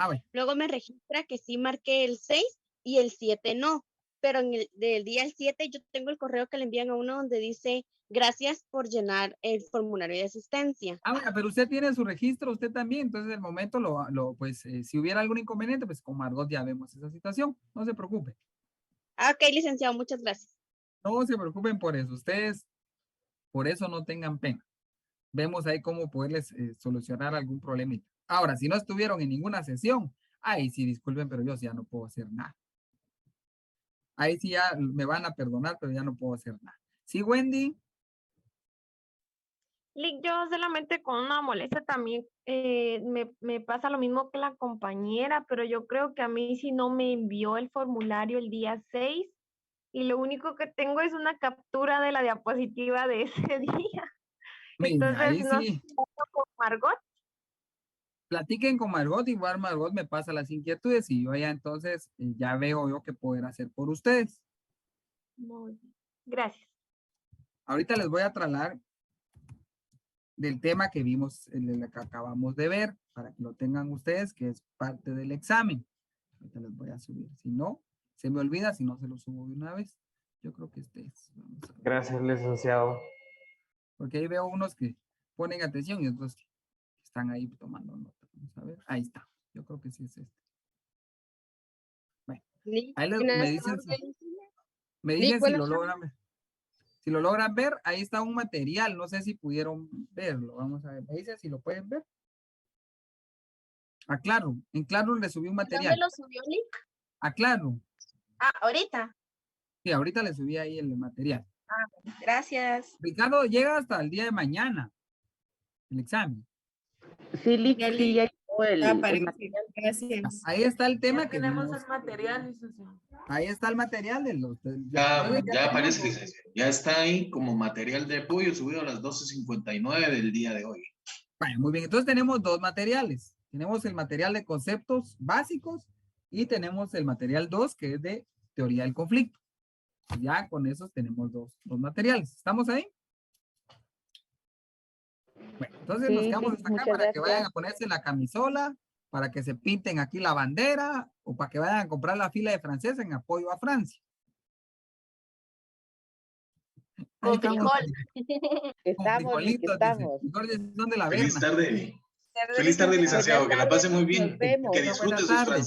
Bueno. Luego me registra que sí marqué el 6 y el 7 no. Pero en el del día el 7 yo tengo el correo que le envían a uno donde dice gracias por llenar el formulario de asistencia. Bueno, pero usted tiene su registro, usted también, entonces el momento pues si hubiera algún inconveniente, pues con Margot ya vemos esa situación, no se preocupe. Ok, licenciado, muchas gracias. No se preocupen por eso, ustedes por eso no tengan pena. Vemos ahí cómo poderles solucionar algún problemita. Ahora, si no estuvieron en ninguna sesión, ahí sí, disculpen, pero yo ya no puedo hacer nada. Ahí sí ya me van a perdonar, pero ya no puedo hacer nada. ¿Sí, Wendy? Lick, yo solamente con una molestia también me pasa lo mismo que la compañera, pero yo creo que a mí sí no me envió el formulario el día 6 y lo único que tengo es una captura de la diapositiva de ese día. Mira, ahí Entonces, no sí. sé con Margot. Platiquen con Margot, igual Margot me pasa las inquietudes y yo ya entonces ya veo yo qué poder hacer por ustedes. Muy bien. Gracias. Ahorita les voy a trasladar del tema que vimos, el que acabamos de ver, para que lo tengan ustedes, que es parte del examen. Ahorita les voy a subir. Si no, se me olvida, si no se lo subo de una vez. Yo creo que este es. Vamos a ver. Gracias, licenciado. Porque ahí veo unos que ponen atención y otros que están ahí tomando nota. Vamos a ver. Ahí está. Yo creo que sí es este. Bueno, ahí me dicen si lo logran ver. Si lo logran ver, ahí está un material. No sé si pudieron verlo. Vamos a ver. Me dicen si lo pueden ver. Ah, claro. En Claro le subí un material. ¿Dónde lo subió, Lick? Ah, claro. Ah, ahorita. Sí, ahorita le subí ahí el material. Ah, gracias. Ricardo, llega hasta el día de mañana el examen. Sí, Lick, sí, ya llegó el material. Gracias. Ahí está el tema Ya que tenemos vimos. el material, licenciado. Ahí está el material de los... Ya aparece, licenciado. Ya está ahí como material de apoyo subido a las 12:59 del día de hoy. Bueno, muy bien. Entonces tenemos dos materiales. Tenemos el material de conceptos básicos y tenemos el material 2, que es de teoría del conflicto. Ya con esos tenemos dos materiales. ¿Estamos ahí? Bueno, entonces nos quedamos hasta acá para que vayan a ponerse la camisola, para que se pinten aquí la bandera o para que vayan a comprar la fila de francés en apoyo a Francia. Con frijol. Estamos. Son de la Feliz Berna. tarde. Feliz tarde, licenciado. Que la pase muy bien. Que disfrute sus francés.